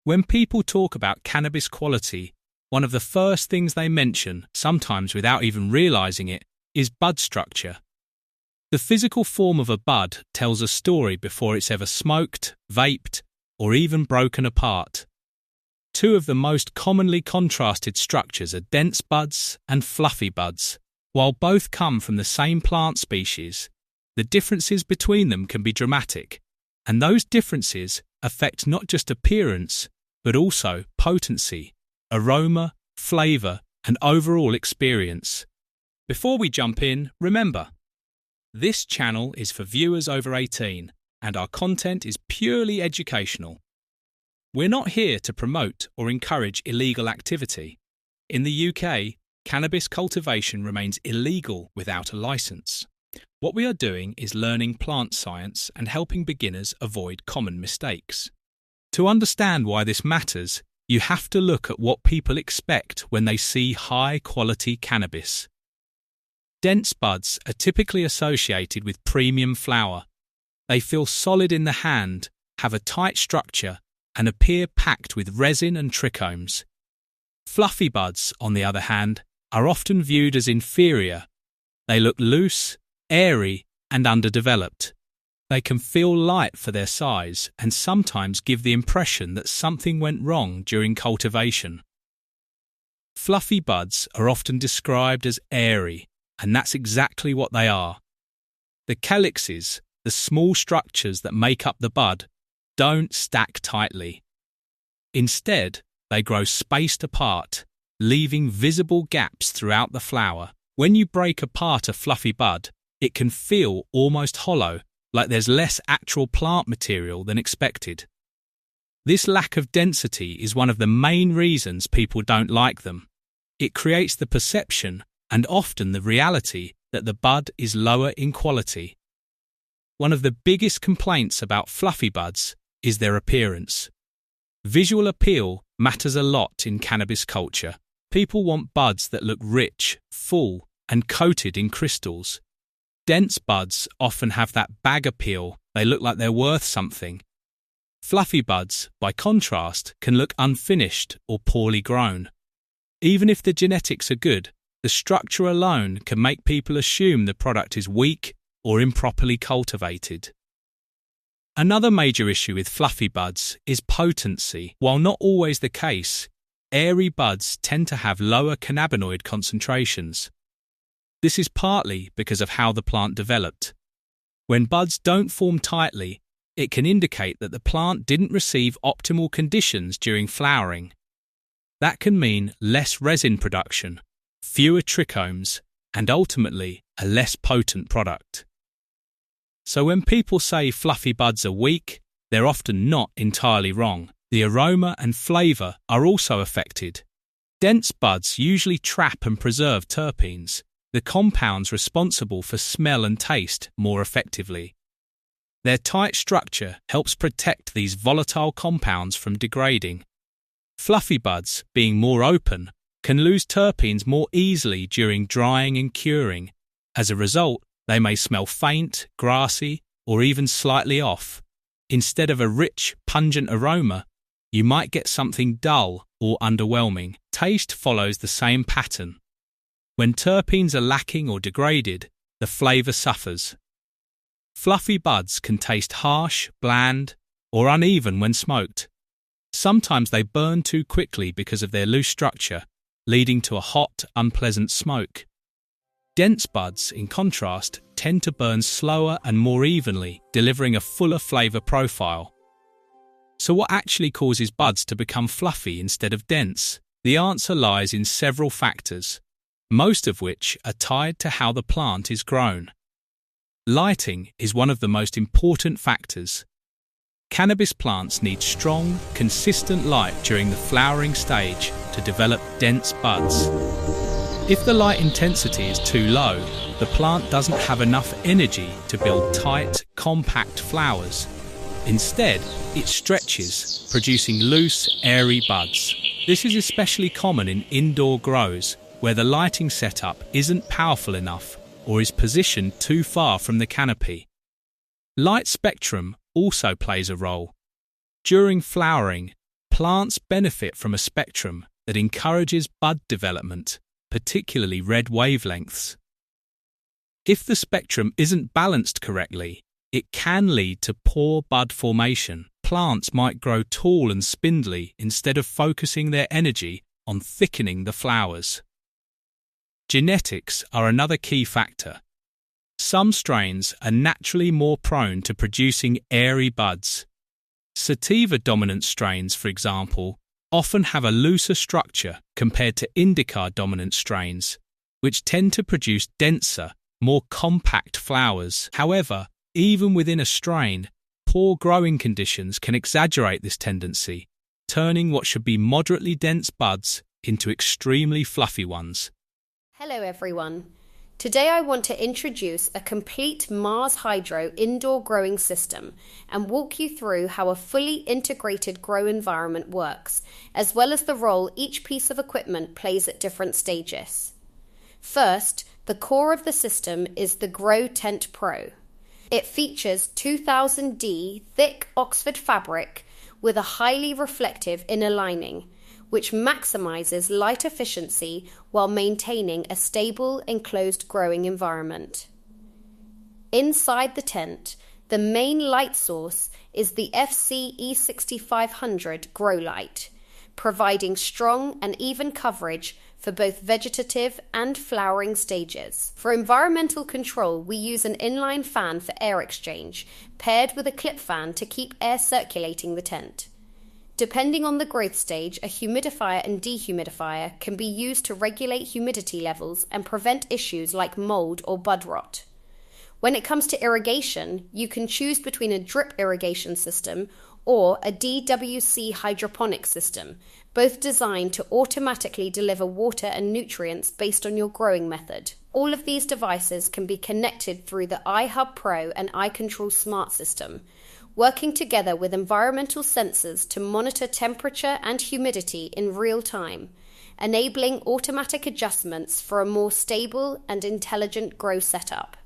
When people talk about cannabis quality, one of the first things they mention, sometimes without even realizing it, is bud structure. The physical form of a bud tells a story before it's ever smoked, vaped, or even broken apart. Two of the most commonly contrasted structures are dense buds and fluffy buds. While both come from the same plant species, the differences between them can be dramatic, and those differences affect not just appearance, but also potency, aroma, flavor, and overall experience. Before we jump in, remember, this channel is for viewers over 18, and our content is purely educational. We're not here to promote or encourage illegal activity. In the UK, cannabis cultivation remains illegal without a license. What we are doing is learning plant science and helping beginners avoid common mistakes. To understand why this matters, you have to look at what people expect when they see high-quality cannabis. Dense buds are typically associated with premium flower. They feel solid in the hand, have a tight structure, and appear packed with resin and trichomes. Fluffy buds, on the other hand, are often viewed as inferior. They look loose, airy, and underdeveloped. They can feel light for their size and sometimes give the impression that something went wrong during cultivation. Fluffy buds are often described as airy, and that's exactly what they are. The calyxes, the small structures that make up the bud, don't stack tightly. Instead, they grow spaced apart, leaving visible gaps throughout the flower. When you break apart a fluffy bud, it can feel almost hollow, like there's less actual plant material than expected. This lack of density is one of the main reasons people don't like them. It creates the perception, and often the reality, that the bud is lower in quality. One of the biggest complaints about fluffy buds is their appearance. Visual appeal matters a lot in cannabis culture. People want buds that look rich, full, and coated in crystals. Dense buds often have that bag appeal, they look like they're worth something. Fluffy buds, by contrast, can look unfinished or poorly grown. Even if the genetics are good, the structure alone can make people assume the product is weak or improperly cultivated. Another major issue with fluffy buds is potency. While not always the case, airy buds tend to have lower cannabinoid concentrations. This is partly because of how the plant developed. When buds don't form tightly, it can indicate that the plant didn't receive optimal conditions during flowering. That can mean less resin production, fewer trichomes, and ultimately a less potent product. So when people say fluffy buds are weak, they're often not entirely wrong. The aroma and flavor are also affected. Dense buds usually trap and preserve terpenes, the compounds responsible for smell and taste, more effectively. Their tight structure helps protect these volatile compounds from degrading. Fluffy buds, being more open, can lose terpenes more easily during drying and curing. As a result, they may smell faint, grassy, or even slightly off. Instead of a rich, pungent aroma, you might get something dull or underwhelming. Taste follows the same pattern. When terpenes are lacking or degraded, the flavor suffers. Fluffy buds can taste harsh, bland, or uneven when smoked. Sometimes they burn too quickly because of their loose structure, leading to a hot, unpleasant smoke. Dense buds, in contrast, tend to burn slower and more evenly, delivering a fuller flavor profile. So what actually causes buds to become fluffy instead of dense? The answer lies in several factors, most of which are tied to how the plant is grown. Lighting is one of the most important factors. Cannabis plants need strong, consistent light during the flowering stage to develop dense buds. If the light intensity is too low, the plant doesn't have enough energy to build tight, compact flowers. Instead, it stretches, producing loose, airy buds. This is especially common in indoor grows, where the lighting setup isn't powerful enough or is positioned too far from the canopy. Light spectrum also plays a role. During flowering, Plants benefit from a spectrum that encourages bud development, particularly red wavelengths. If the spectrum isn't balanced correctly, it can lead to poor bud formation. Plants might grow tall and spindly instead of focusing their energy on thickening the flowers. Genetics are another key factor. Some strains are naturally more prone to producing airy buds. Sativa-dominant strains, for example, often have a looser structure compared to indica-dominant strains, which tend to produce denser, more compact flowers. However, even within a strain, poor growing conditions can exaggerate this tendency, turning what should be moderately dense buds into extremely fluffy ones. Hello everyone. Today I want to introduce a complete Mars Hydro indoor growing system and walk you through how a fully integrated grow environment works, as well as the role each piece of equipment plays at different stages. First, the core of the system is the Grow Tent Pro. It features 2000D thick Oxford fabric with a highly reflective inner lining, which maximizes light efficiency while maintaining a stable, enclosed growing environment. Inside the tent, the main light source is the FC E6500 grow light, providing strong and even coverage for both vegetative and flowering stages. For environmental control, we use an inline fan for air exchange, paired with a clip fan to keep air circulating the tent. Depending on the growth stage, a humidifier and dehumidifier can be used to regulate humidity levels and prevent issues like mold or bud rot. When it comes to irrigation, you can choose between a drip irrigation system or a DWC hydroponic system, both designed to automatically deliver water and nutrients based on your growing method. All of these devices can be connected through the iHub Pro and iControl Smart System, working together with environmental sensors to monitor temperature and humidity in real time, enabling automatic adjustments for a more stable and intelligent grow setup.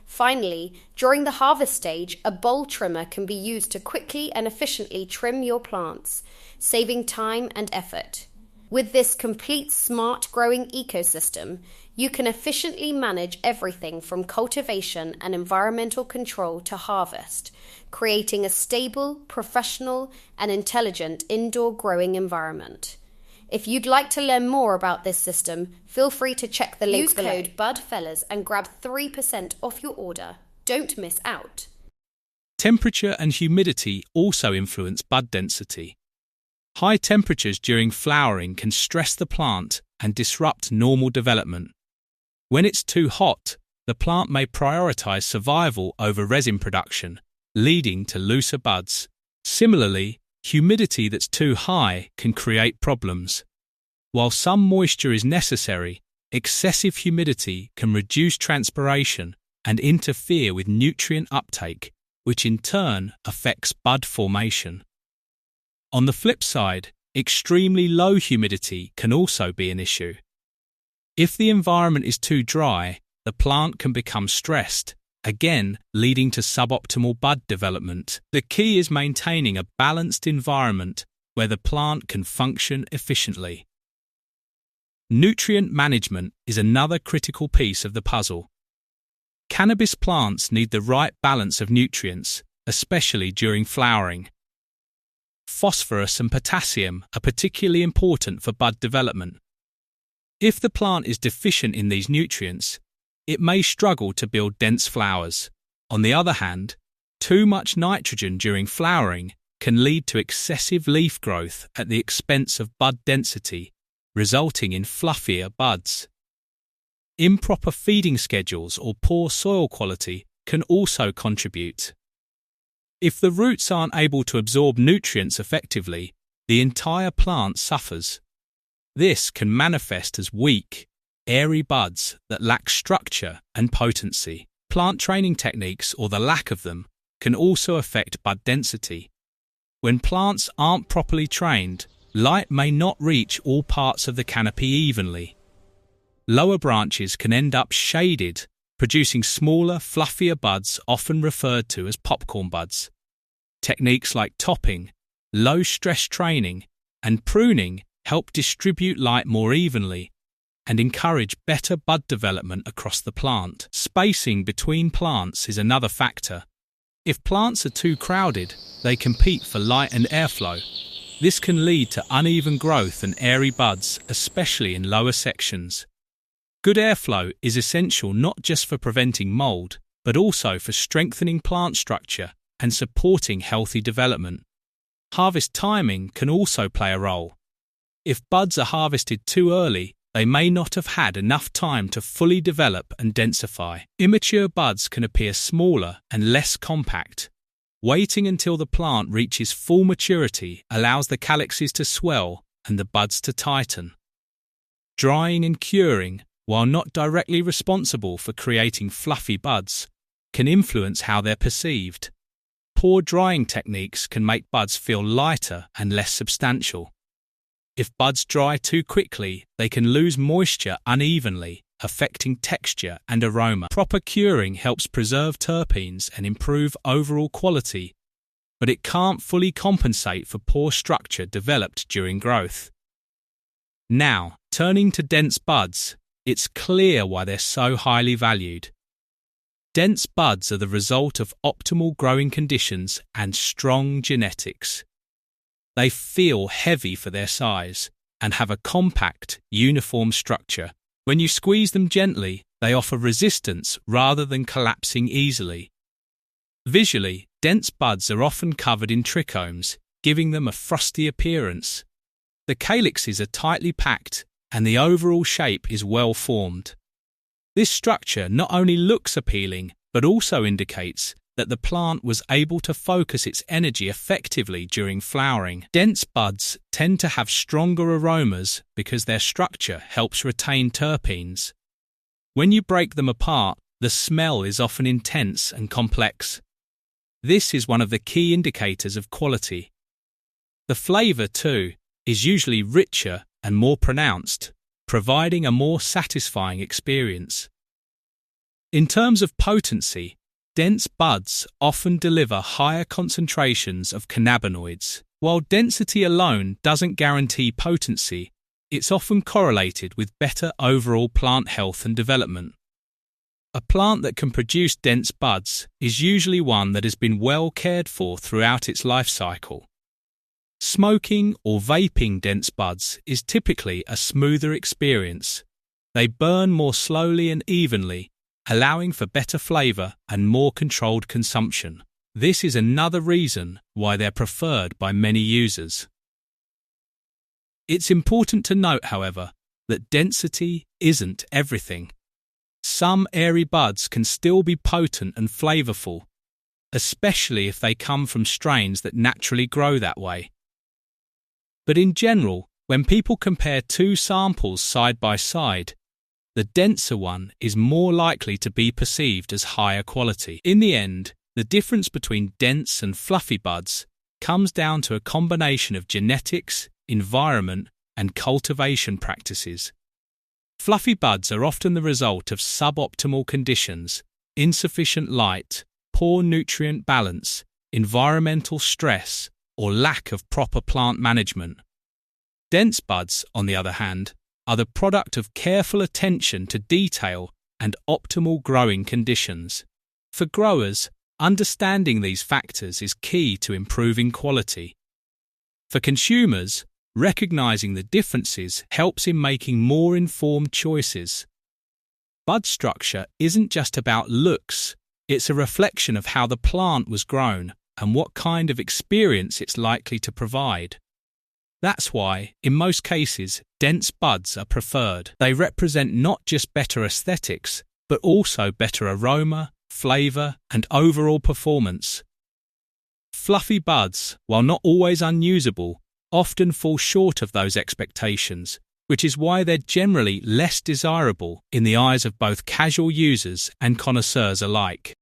Finally, during the harvest stage, a bowl trimmer can be used to quickly and efficiently trim your plants, saving time and effort. With this complete smart growing ecosystem, you can efficiently manage everything from cultivation and environmental control to harvest, creating a stable, professional, and intelligent indoor growing environment. If you'd like to learn more about this system, feel free to check the link below. Use code BUDFELLAS and grab 3% off your order. Don't miss out. Temperature and humidity also influence bud density. High temperatures during flowering can stress the plant and disrupt normal development. When it's too hot, the plant may prioritize survival over resin production, leading to looser buds. Similarly, humidity that's too high can create problems. While some moisture is necessary, excessive humidity can reduce transpiration and interfere with nutrient uptake, which in turn affects bud formation. On the flip side, extremely low humidity can also be an issue. If the environment is too dry, the plant can become stressed, again leading to suboptimal bud development. The key is maintaining a balanced environment where the plant can function efficiently. Nutrient management is another critical piece of the puzzle. Cannabis plants need the right balance of nutrients, especially during flowering. Phosphorus and potassium are particularly important for bud development. If the plant is deficient in these nutrients, it may struggle to build dense flowers. On the other hand, too much nitrogen during flowering can lead to excessive leaf growth at the expense of bud density, resulting in fluffier buds. Improper feeding schedules or poor soil quality can also contribute. If the roots aren't able to absorb nutrients effectively, the entire plant suffers. This can manifest as weak, airy buds that lack structure and potency. Plant training techniques, or the lack of them, can also affect bud density. When plants aren't properly trained, light may not reach all parts of the canopy evenly. Lower branches can end up shaded, producing smaller, fluffier buds often referred to as popcorn buds. Techniques like topping, low-stress training, and pruning help distribute light more evenly and encourage better bud development across the plant. Spacing between plants is another factor. If plants are too crowded, they compete for light and airflow. This can lead to uneven growth and airy buds, especially in lower sections. Good airflow is essential not just for preventing mold, but also for strengthening plant structure and supporting healthy development. Harvest timing can also play a role. If buds are harvested too early, they may not have had enough time to fully develop and densify. Immature buds can appear smaller and less compact. Waiting until the plant reaches full maturity allows the calyxes to swell and the buds to tighten. Drying and curing, while not directly responsible for creating fluffy buds, can influence how they're perceived. Poor drying techniques can make buds feel lighter and less substantial. If buds dry too quickly, they can lose moisture unevenly, affecting texture and aroma. Proper curing helps preserve terpenes and improve overall quality, but it can't fully compensate for poor structure developed during growth. Now, turning to dense buds, it's clear why they're so highly valued. Dense buds are the result of optimal growing conditions and strong genetics. They feel heavy for their size and have a compact, uniform structure. When you squeeze them gently, they offer resistance rather than collapsing easily. Visually, dense buds are often covered in trichomes, giving them a frosty appearance. The calyxes are tightly packed and the overall shape is well formed. This structure not only looks appealing, but also indicates that the plant was able to focus its energy effectively during flowering. Dense buds tend to have stronger aromas because their structure helps retain terpenes. When you break them apart, the smell is often intense and complex. This is one of the key indicators of quality. The flavor, too, is usually richer and more pronounced, providing a more satisfying experience. In terms of potency, dense buds often deliver higher concentrations of cannabinoids. While density alone doesn't guarantee potency, it's often correlated with better overall plant health and development. A plant that can produce dense buds is usually one that has been well cared for throughout its life cycle. Smoking or vaping dense buds is typically a smoother experience. They burn more slowly and evenly, allowing for better flavor and more controlled consumption. This is another reason why they're preferred by many users. It's important to note, however, that density isn't everything. Some airy buds can still be potent and flavorful, especially if they come from strains that naturally grow that way. But in general, when people compare two samples side by side, the denser one is more likely to be perceived as higher quality. In the end, the difference between dense and fluffy buds comes down to a combination of genetics, environment, and cultivation practices. Fluffy buds are often the result of suboptimal conditions, insufficient light, poor nutrient balance, environmental stress, or lack of proper plant management. Dense buds, on the other hand, are the product of careful attention to detail and optimal growing conditions. For growers, understanding these factors is key to improving quality. For consumers, recognizing the differences helps in making more informed choices. Bud structure isn't just about looks, it's a reflection of how the plant was grown and what kind of experience it's likely to provide. That's why, in most cases, dense buds are preferred. They represent not just better aesthetics, but also better aroma, flavor, and overall performance. Fluffy buds, while not always unusable, often fall short of those expectations, which is why they're generally less desirable in the eyes of both casual users and connoisseurs alike.